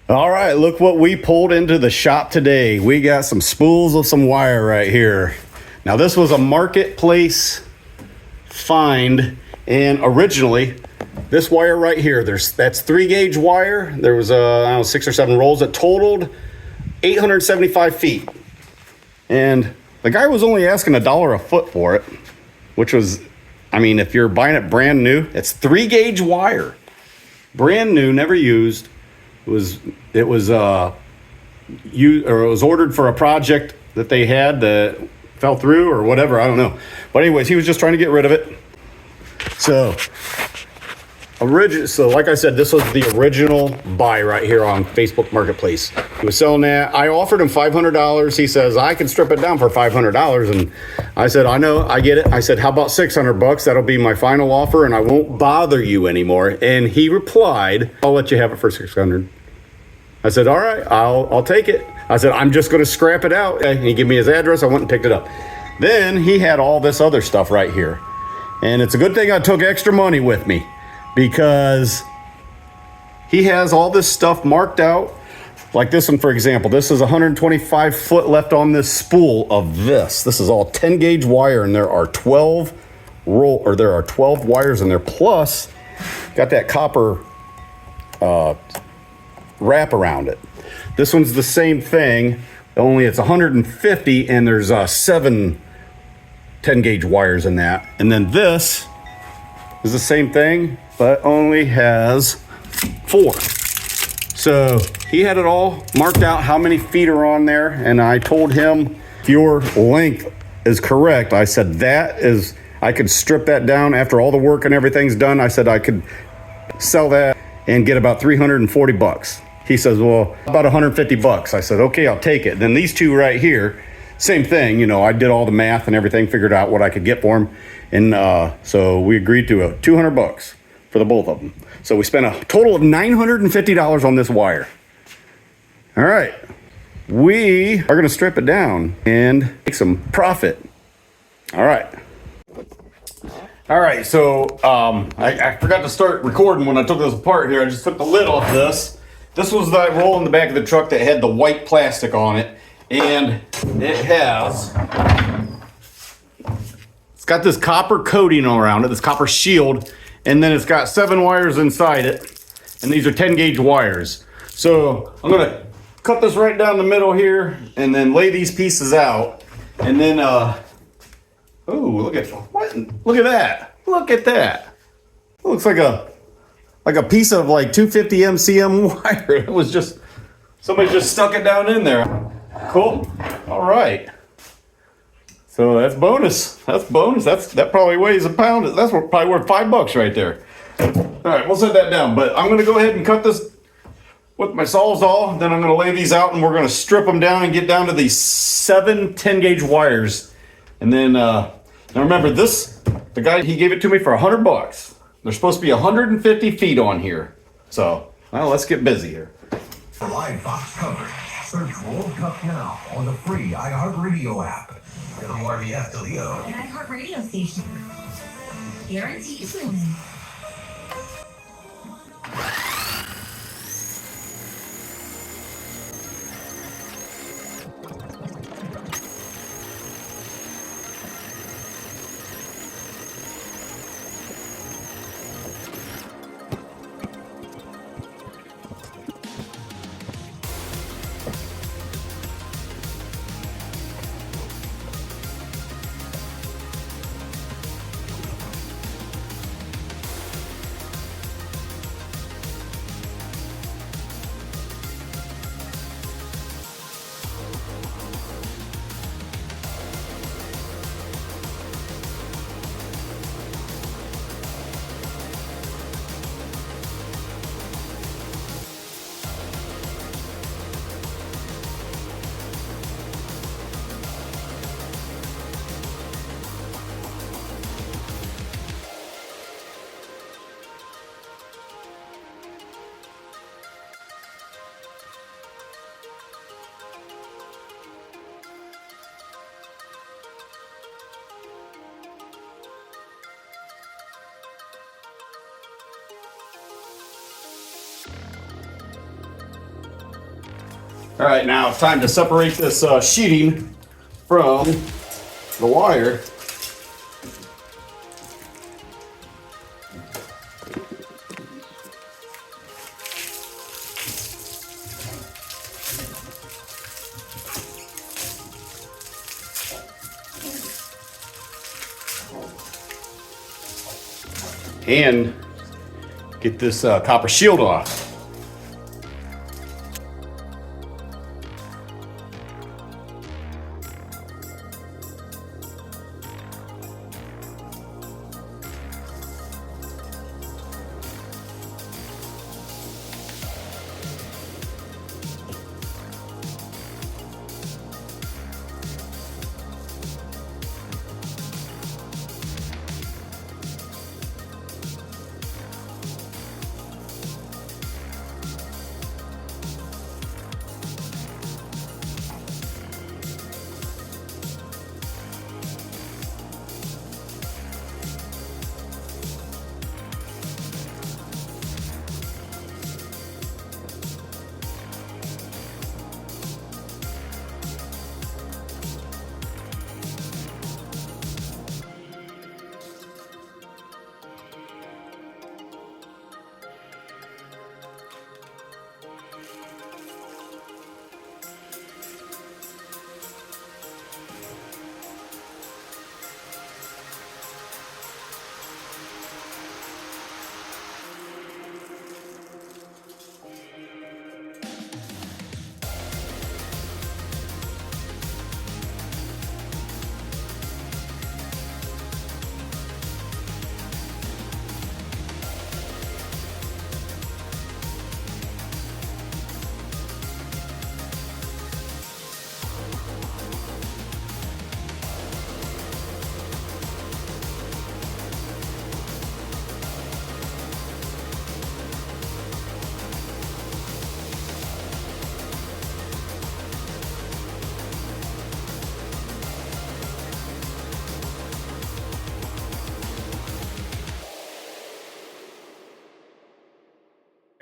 All right, look what we pulled into the shop today. We got some spools of some wire right here. Now this was a marketplace find, and originally this wire right here, that's 3-gauge wire. There was I don't know, 6 or 7 rolls that totaled 875 feet. And the guy was only asking $1 a foot for it, which was, I mean, if you're buying it brand new, it's 3-gauge wire. Brand new, never used. It was ordered for a project that they had that fell through or whatever, I don't know. But anyways, he was just trying to get rid of it. So like I said, this was the original buy right here on Facebook Marketplace. He was selling that. I offered him $500. He says, I can strip it down for $500. And I said, I know, I get it. I said, how about $600? That'll be my final offer and I won't bother you anymore. And he replied, I'll let you have it for $600. I said, all right, I'll take it. I said, I'm just going to scrap it out. And he gave me his address. I went and picked it up. Then he had all this other stuff right here. And it's a good thing I took extra money with me, because he has all this stuff marked out. Like this one, for example, this is 125 foot left on this spool of this. This is all 10-gauge wire, and there are 12 wires in there. Plus, got that copper wrap around it. This one's the same thing, only it's 150, and there's 7 10-gauge wires in that. And then this is the same thing, but only has 4. So he had it all marked out how many feet are on there, and I told him, if your length is correct, I said I could strip that down after all the work and everything's done. I said I could sell that and get about $340. He says, well, about $150. I said, okay, I'll take it. Then these two right here, same thing, you know, I did all the math and everything, figured out what I could get for them. And so we agreed to $200 for the both of them. So we spent a total of $950 on this wire. All right, we are gonna strip it down and make some profit. All right, so I forgot to start recording when I took this apart here. I just took the lid off this. This was that roll in the back of the truck that had the white plastic on it. And it's got this copper coating around it, this copper shield, and then it's got 7 wires inside it, and these are 10-gauge wires. So I'm gonna cut this right down the middle here, and then lay these pieces out, and then oh, look at that! Look at that! It looks like a piece of like 250 MCM wire. It was just somebody just stuck it down in there. Cool. All right. So that's bonus. That's bonus. That probably weighs a pound. That's probably worth $5 right there. All right, we'll set that down. But I'm going to go ahead and cut this with my Sawzall. Then I'm going to lay these out, and we're going to strip them down and get down to these 7 10-gauge wires. And then now remember, the guy, he gave it to me for $100. There's supposed to be 150 feet on here. So well, let's get busy here. Live box coverage. Search World Cup now on the free iHeartRadio app. WRBF Toledo. An iHeartRadio station. Guaranteed to win. All right, now it's time to separate this sheeting from the wire. And get this copper shield off.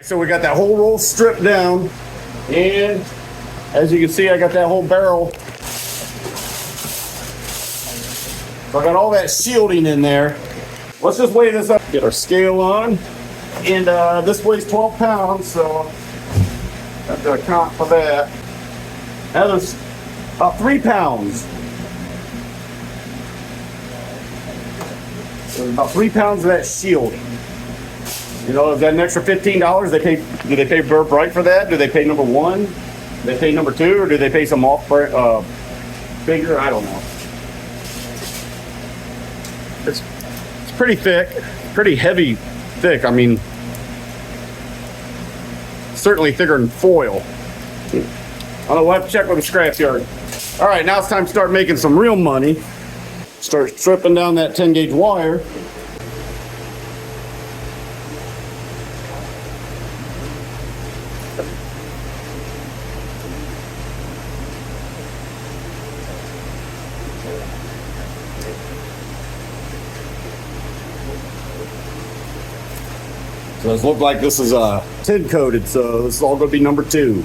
So we got that whole roll stripped down, and as you can see, I got that whole barrel. So I got all that shielding in there. Let's just weigh this up. Get our scale on, and this weighs 12 pounds, so I have to account for that. That is about 3 pounds. So about 3 pounds of that shielding. You know, is that an extra $15? Do they pay Burr Bright for that? Do they pay number one? Do they pay number two? Or do they pay some off figure? I don't know. It's pretty thick, pretty heavy thick. I mean, certainly thicker than foil. I don't know, we'll have to check with the scrapyard. All right, now it's time to start making some real money. Start stripping down that 10 gauge wire. So this looks like this is tin coated, so this is all going to be number 2.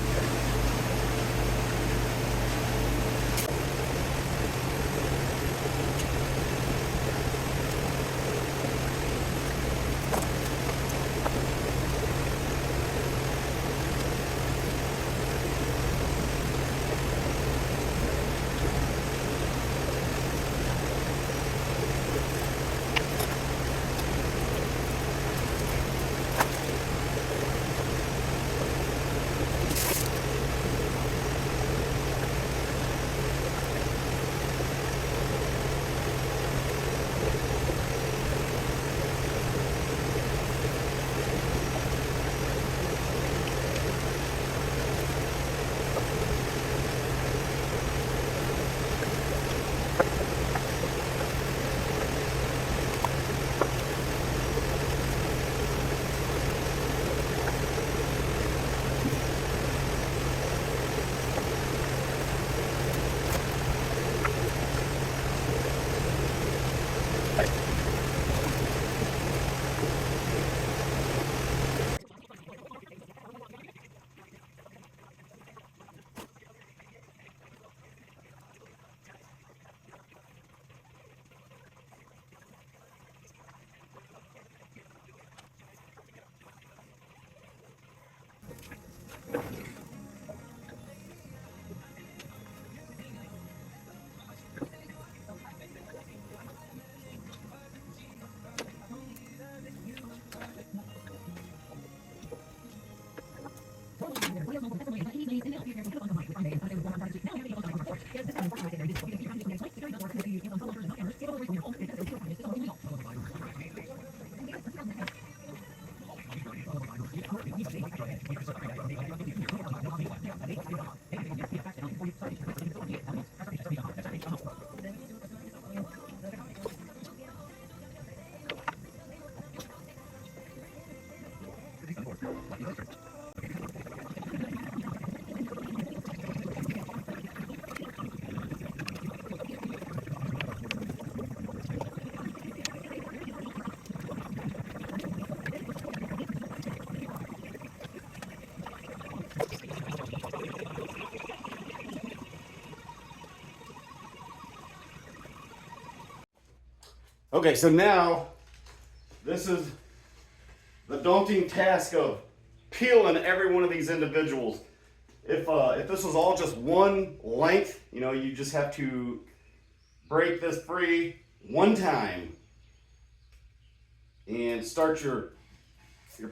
Okay, so now this is the daunting task of peeling every one of these individuals. If this was all just one length, you know, you just have to break this free one time and start your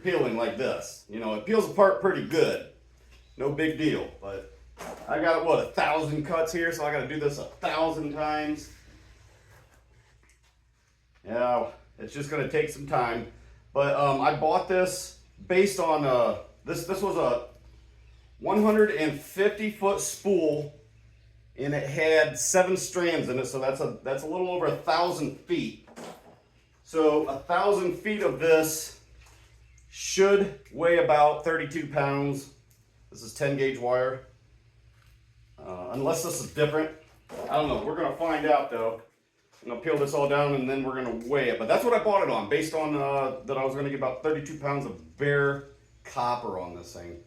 peeling like this. You know, it peels apart pretty good. No big deal, but I got, what, 1,000 cuts here, so I got to do this 1,000 times. Yeah, it's just going to take some time. But I bought this based on, this was a 150-foot spool, and it had 7 strands in it, so that's a little over 1,000 feet. So 1,000 feet of this should weigh about 32 pounds. This is 10 gauge wire. Unless this is different. I don't know. We're going to find out though. I'm going to peel this all down and then we're going to weigh it. But that's what I bought it on, based on that I was going to get about 32 pounds of bare copper on this thing.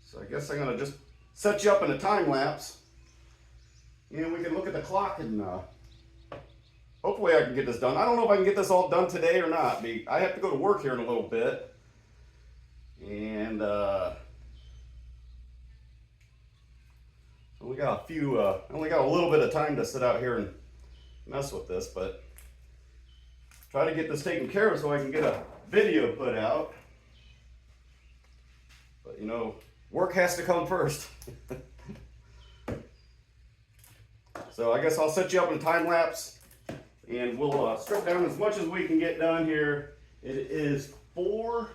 So I guess I'm going to just set you up in a time lapse. And we can look at the clock and hopefully I can get this done. I don't know if I can get this all done today or not. I have to go to work here in a little bit. And only got a little bit of time to sit out here and mess with this, but try to get this taken care of so I can get a video put out. But you know, work has to come first. So I guess I'll set you up in a time lapse and we'll strip down as much as we can get done here. It is 4:35.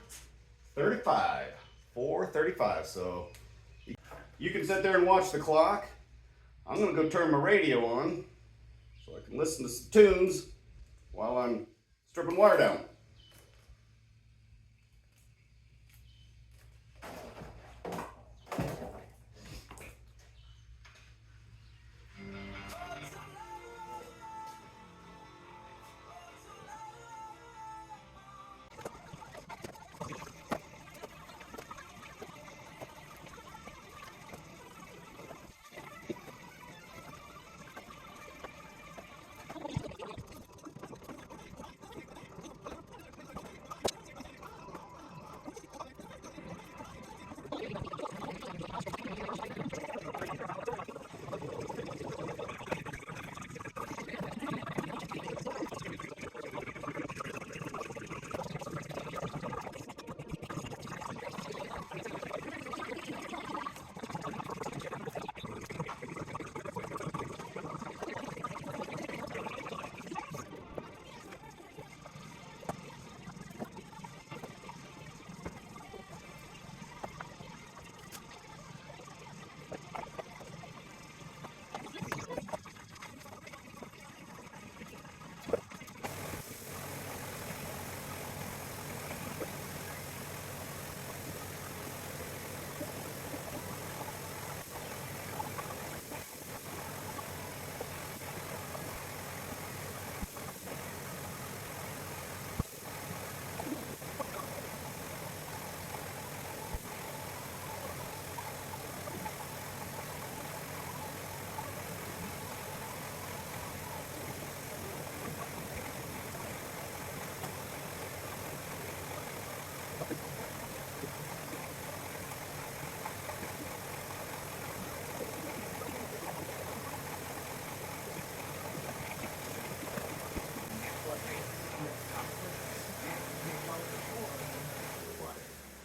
4:35. So you can sit there and watch the clock. I'm gonna go turn my radio on so I can listen to some tunes while I'm stripping wire down.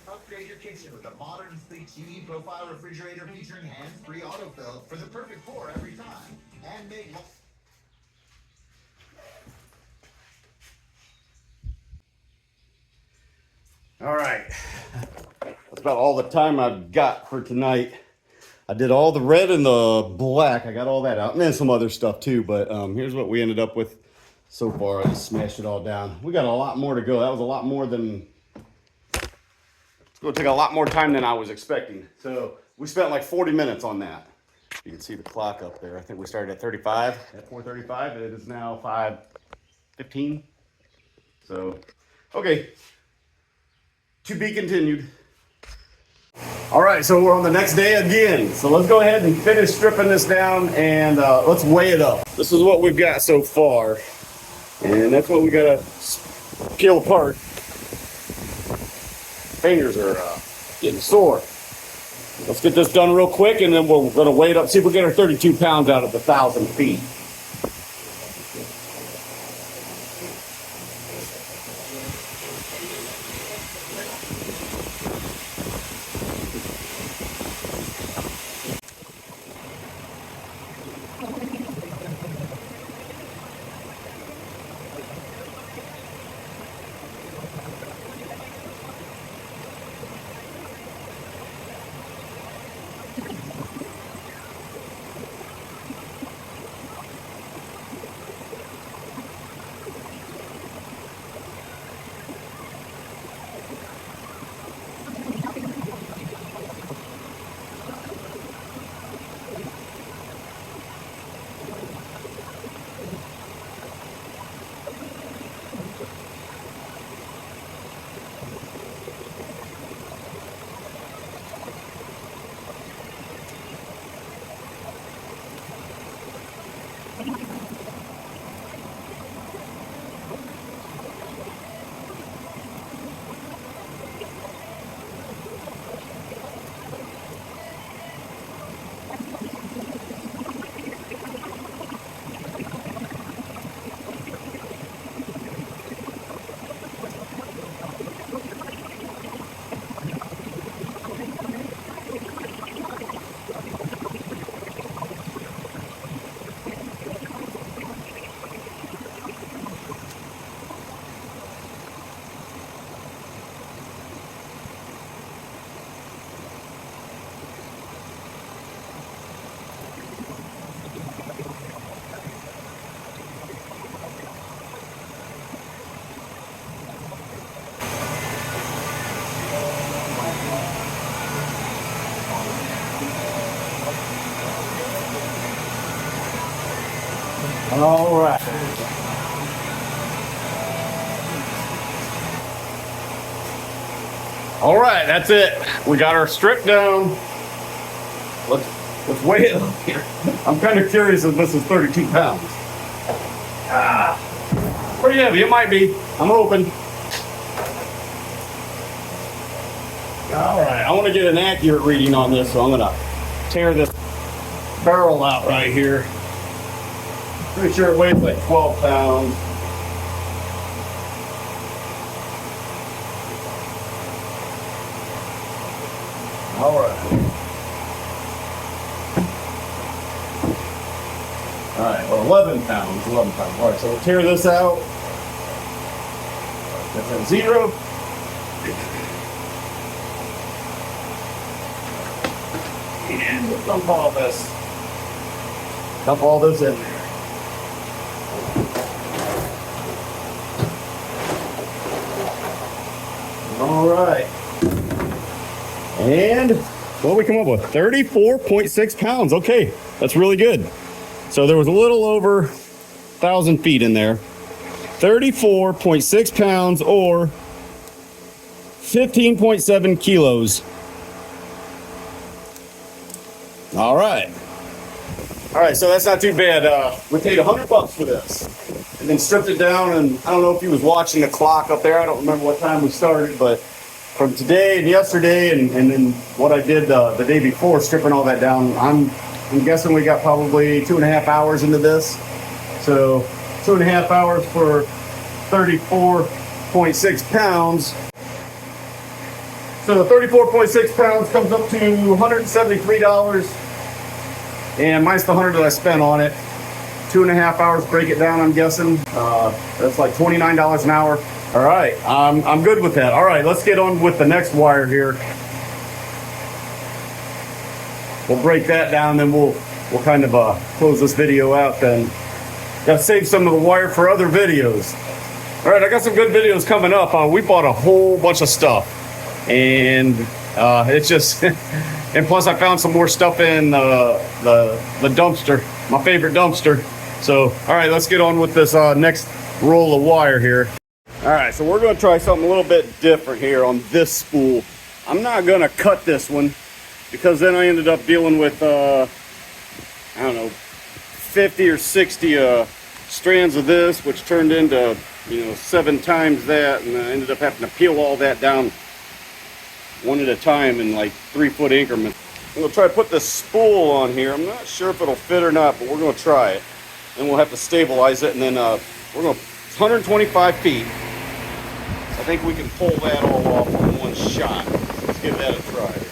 Upgrade your kitchen with a modern, sleek TV profile refrigerator featuring hands-free autofill for the perfect pour every time. And make... All right, that's about all the time I've got for tonight. I did all the red and the black. I got all that out, and then some other stuff too. But here's what we ended up with so far. I just smashed it all down. We got a lot more to go. That was a lot more than... It's going to take a lot more time than I was expecting. So we spent like 40 minutes on that. You can see the clock up there. I think we started at 35, at 4:35. It is now 5:15. So, okay. To be continued. All right, so we're on the next day again. So let's go ahead and finish stripping this down and let's weigh it up. This is what we've got so far. And that's what we gotta peel apart. Fingers are getting sore. Let's get this done real quick and then we're gonna weigh it up, see if we get our 32 pounds out of the 1,000 feet. All right. All right, that's it. We got our strip down. Let's weigh it up here. I'm kind of curious if this is 32 pounds. Pretty heavy, it might be. I'm hoping. All right, I want to get an accurate reading on this, so I'm gonna tear this barrel out right here. Pretty sure it weighs like 12 pounds. All right. All right, well, 11 pounds, 11 pounds. All right, so we'll tear this out. That's at 0. And we'll dump all this. Dump all this in there. All right. And what we come up with? 34.6 pounds. Okay, that's really good. So there was a little over 1,000 feet in there. 34.6 pounds or 15.7 kilos. All right. All right, so that's not too bad. We paid $100 for this and then stripped it down. And I don't know if you was watching the clock up there. I don't remember what time we started, but from today and yesterday and then what I did the day before, stripping all that down, I'm guessing we got probably 2.5 hours into this. So 2.5 hours for 34.6 pounds. So the 34.6 pounds comes up to $173. And minus the 100 that I spent on it. 2.5 hours, break it down, I'm guessing. That's like $29 an hour. All right, I'm good with that. All right, let's get on with the next wire here. We'll break that down, then we'll kind of close this video out then. Got to save some of the wire for other videos. All right, I got some good videos coming up. We bought a whole bunch of stuff, and it's just, and plus I found some more stuff in the dumpster, my favorite dumpster. So, all right, let's get on with this next roll of wire here. All right, so we're going to try something a little bit different here on this spool. I'm not gonna cut this one because then I ended up dealing with I don't know, 50 or 60 strands of this, which turned into 7 times that, and I ended up having to peel all that down one at a time in like 3-foot increments. I'm gonna try to put this spool on here. I'm not sure if it'll fit or not, but we're gonna try it. Then we'll have to stabilize it, and then we're gonna, it's 125 feet. I think we can pull that all off in one shot. Let's give that a try here.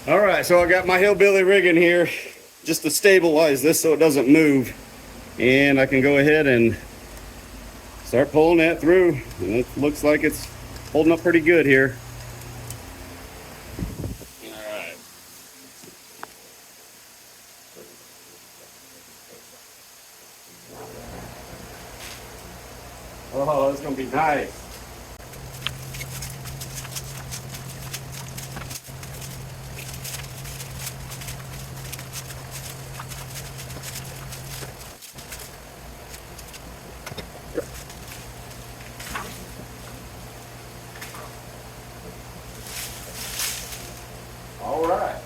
All right, so I got my hillbilly rig in here just to stabilize this so it doesn't move. And I can go ahead and start pulling that through. And it looks like it's holding up pretty good here. All right. Oh, that's gonna be nice. All right.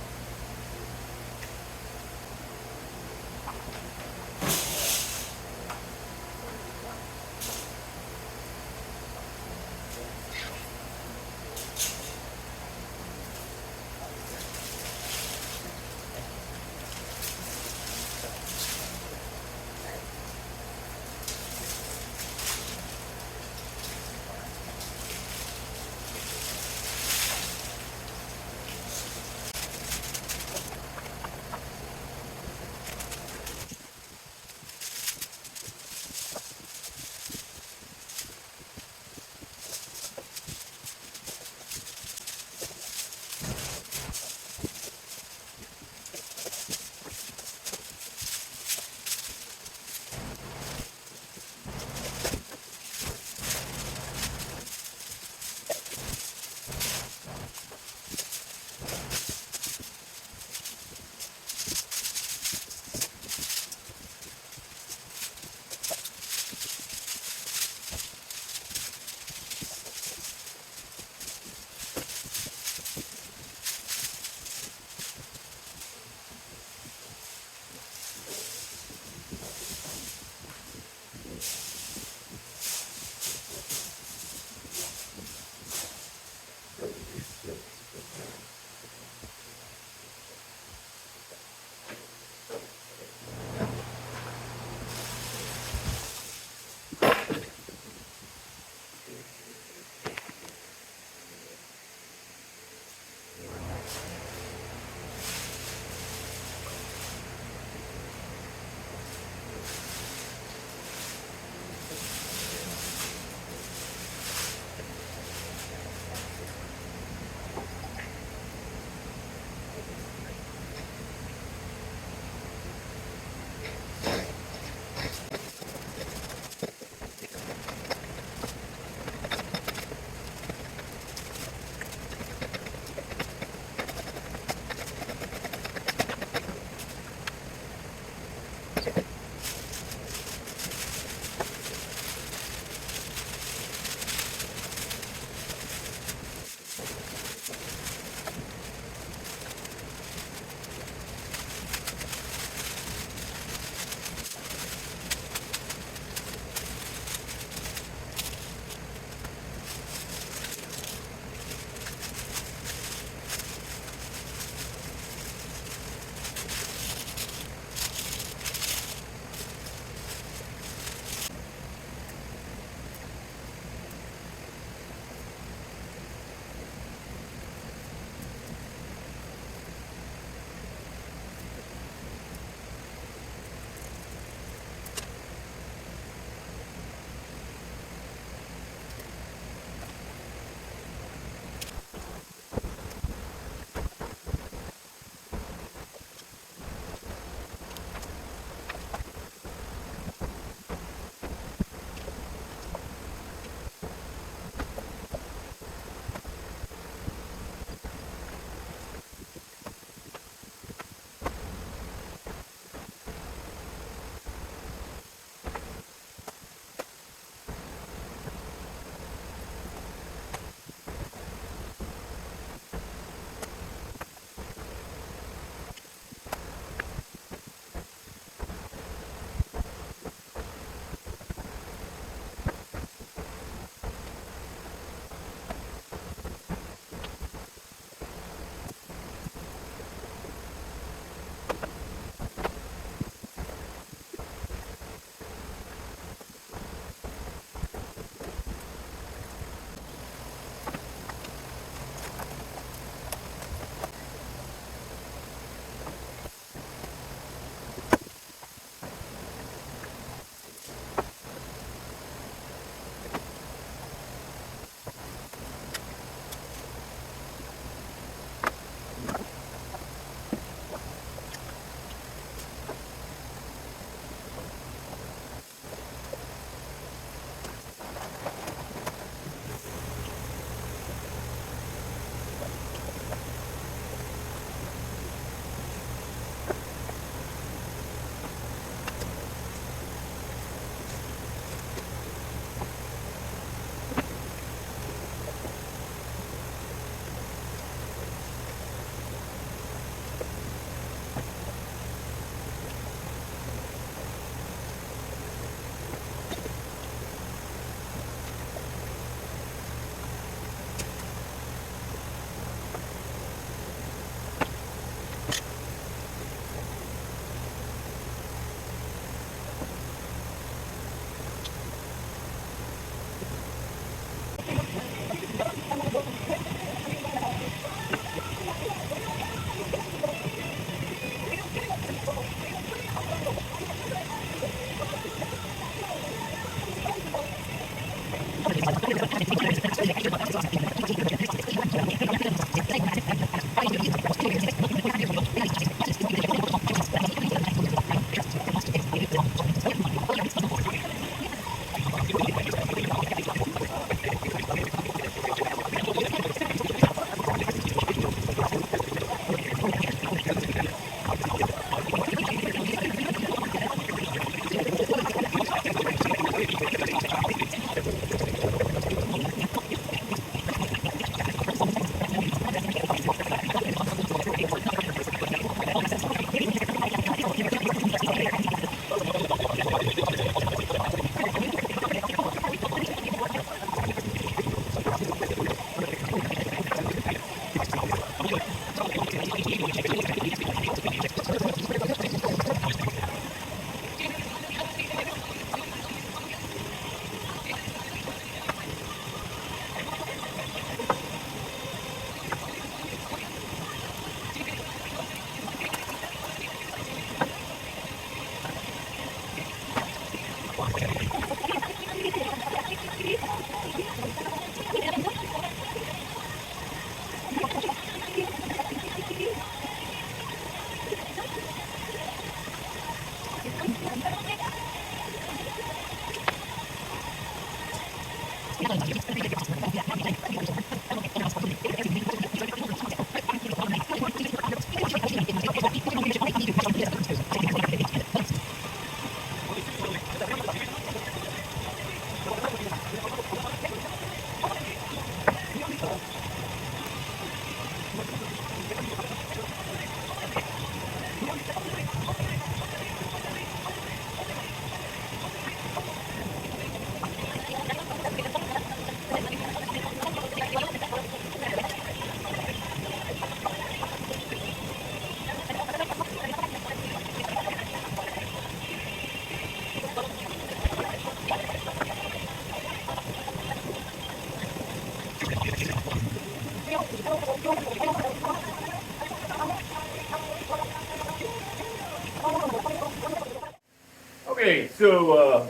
Okay, so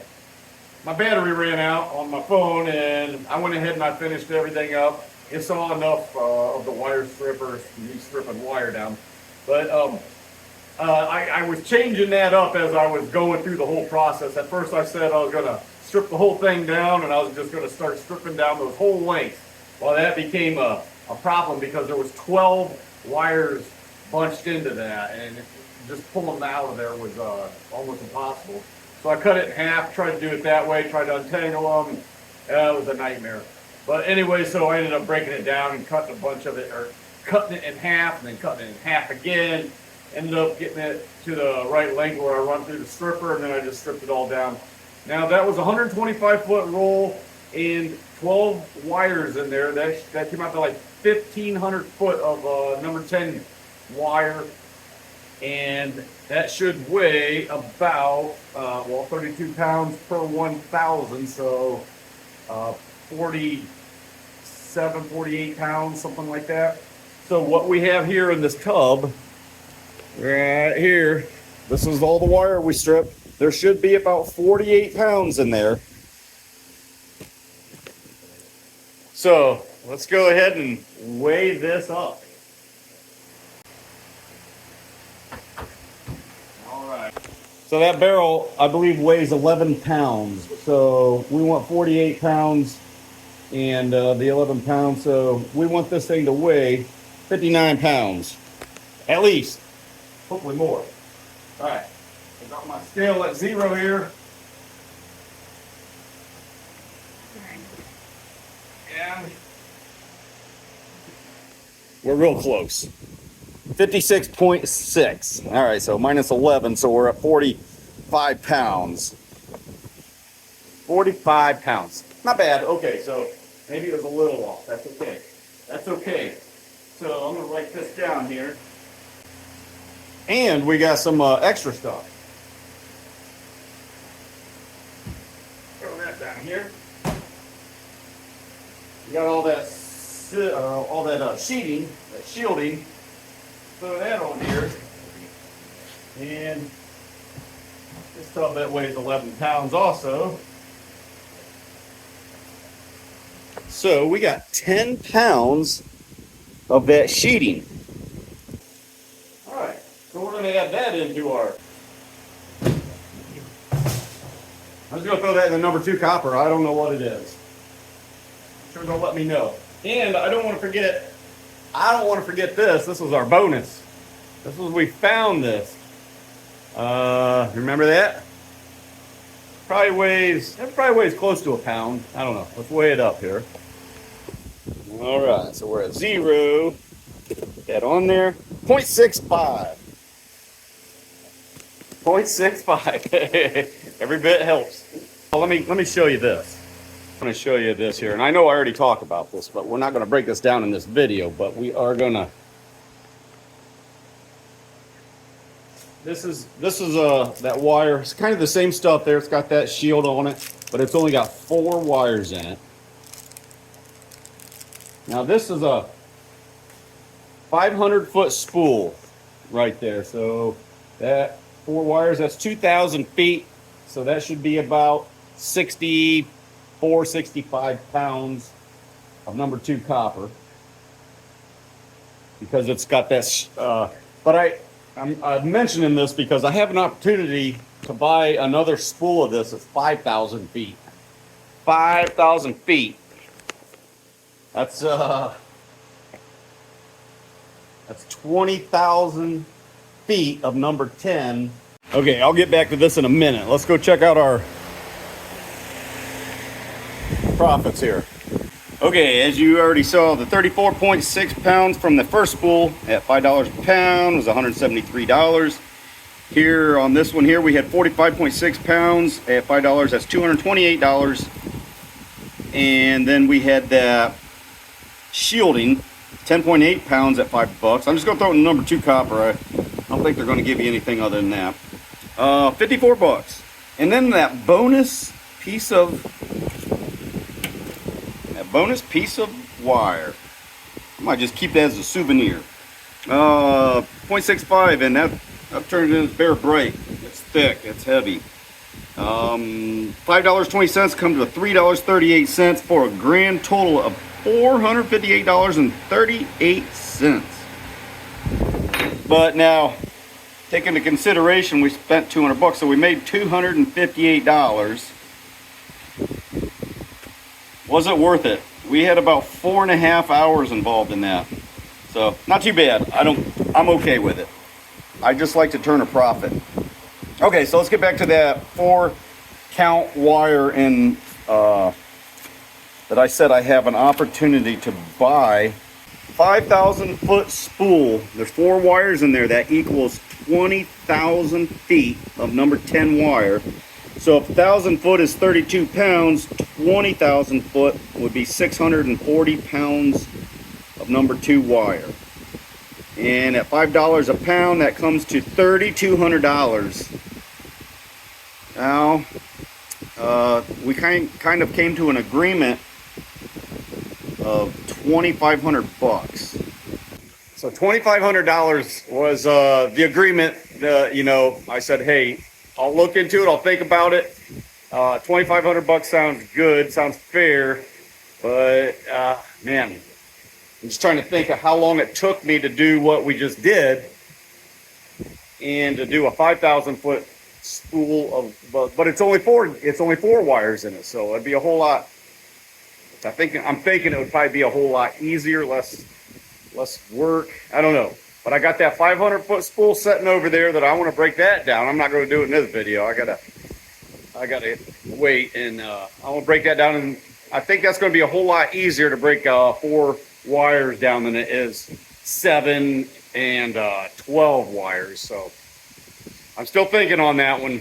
my battery ran out on my phone, and I went ahead and I finished everything up. It saw enough of the wire strippers, me stripping wire down. But I was changing that up as I was going through the whole process. At first I said I was going to strip the whole thing down, and I was just going to start stripping down those whole lengths. Well, that became a problem because there was 12 wires bunched into that, and just pulling them out of there was almost impossible. So I cut it in half, tried to do it that way, tried to untangle them. It was a nightmare. But anyway, so I ended up breaking it down and cutting a bunch of it, or cutting it in half and then cutting it in half again. Ended up getting it to the right length where I run through the stripper, and then I just stripped it all down. Now that was a 125-foot roll and 12 wires in there. That came out to like 1,500 foot of number 10 wire. And that should weigh about, 32 pounds per 1,000, so 47, 48 pounds, something like that. So what we have here in this tub, right here, this is all the wire we stripped. There should be about 48 pounds in there. So let's go ahead and weigh this up. So that barrel, I believe, weighs 11 pounds. So we want 48 pounds and the 11 pounds. So we want this thing to weigh 59 pounds, at least. Hopefully more. All right, I got my scale at 0 here. And we're real close. 56.6. All right, so minus 11, so we're at 45 pounds. 45 pounds. Not bad. Okay, so maybe it was a little off. That's okay. That's okay. So I'm going to write this down here. And we got some extra stuff. Throw that down here. We got all that sheeting, that shielding. Throw that on here, and this tub that weighs 11 pounds also. So we got 10 pounds of that sheeting. All right, so we're going to add that into our. I'm just going to throw that in the number 2 copper. I don't know what it is. I'm sure they'll let me know. And I don't want to forget. This. This was our bonus. This was, we found this. Remember that? It probably weighs close to a pound. I don't know. Let's weigh it up here. All right, so we're at 0. Put that on there. 0.65. 0.65. Every bit helps. Well, let me show you this. I'm going to show you this here, and I know I already talked about this, but we're not going to break this down in this video, but we are going to. This is that wire. It's kind of the same stuff there. It's got that shield on it, but it's only got 4 wires in it. Now this is a 500-foot spool right there. So that 4 wires, that's 2,000 feet. So that should be about 64, 65 pounds of number 2 copper, because it's got that. But I'm mentioning this because I have an opportunity to buy another spool of this at 5,000 feet. 5,000 feet. That's 20,000 feet of number 10. Okay, I'll get back to this in a minute. Let's go check out our profits here. Okay, as you already saw, the 34.6 pounds from the first spool at $5 a pound was $173. Here on this one here, we had 45.6 pounds at $5. That's $228. And then we had that shielding, 10.8 pounds at $5. I'm just gonna throw in number 2 copper. I don't think they're gonna give you anything other than that. $54. And then that bonus piece of wire. I might just keep that as a souvenir. 0.65, and I've turned it into bare bright. It's thick, it's heavy. $5.20 comes to $3.38 for a grand total of $458.38. But now, take into consideration we spent $200, so we made $258. Was it worth it? We had about 4.5 hours involved in that. So not too bad. I'm okay with it. I just like to turn a profit. Okay, so let's get back to that 4-count wire in that I said I have an opportunity to buy. 5,000 foot spool. There's 4 wires in there. That equals 20,000 feet of number 10 wire. So if 1,000 foot is 32 pounds, 20,000 foot would be 640 pounds of number 2 wire. And at $5 a pound, that comes to $3,200. Now, we kind of came to an agreement of $2,500. So $2,500 was the agreement. I said, hey, I'll look into it. I'll think about it. $2,500 sounds good. Sounds fair. But man, I'm just trying to think of how long it took me to do what we just did, and to do a 5,000 foot spool of. But it's only 4 wires in it, so it'd be a whole lot. I'm thinking it would probably be a whole lot easier, less work. I don't know. But I got that 500 foot spool sitting over there that I want to break that down. I'm not going to do it in this video. I gotta wait, and I want to break that down, and I think that's going to be a whole lot easier to break 4 wires down than it is 7 and 12 wires. So I'm still thinking on that one.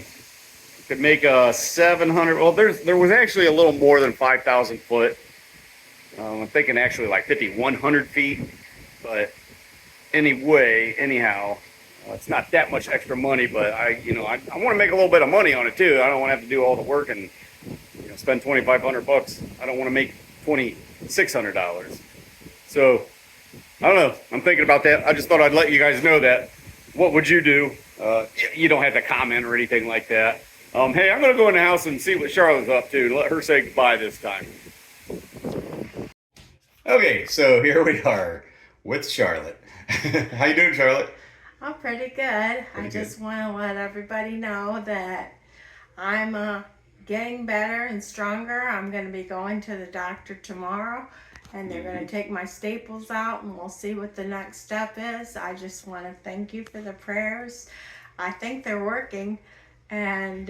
Could make a 700. Well, there was actually a little more than 5,000 foot. I'm thinking actually like 5,100 feet, but anyhow, it's not that much extra money, but I want to make a little bit of money on it too. I don't want to have to do all the work and spend $2,500. I don't want to make $2,600. So I don't know. I'm thinking about that. I just thought I'd let you guys know that. What would you do? You don't have to comment or anything like that. Hey, I'm gonna go in the house and see what Charlotte's up to. Let her say goodbye this time. Okay, so here we are with Charlotte. How you doing, Charlotte? I'm pretty good. I just want to let everybody know that I'm getting better and stronger. I'm going to be going to the doctor tomorrow, and they're going to take my staples out, and we'll see what the next step is. I just want to thank you for the prayers. I think they're working, and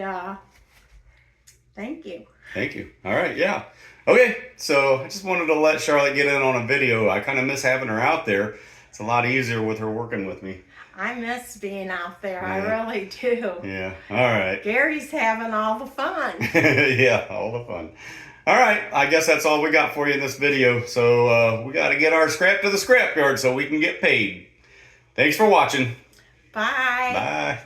thank you. Thank you. All right, yeah. Okay, so I just wanted to let Charlotte get in on a video. I kind of miss having her out there. It's a lot easier with her working with me. I miss being out there. Yeah. I really do. Yeah, all right. Gary's having all the fun. Yeah, all the fun. All right, I guess that's all we got for you in this video. So we got to get our scrap to the scrapyard so we can get paid. Thanks for watching. Bye. Bye.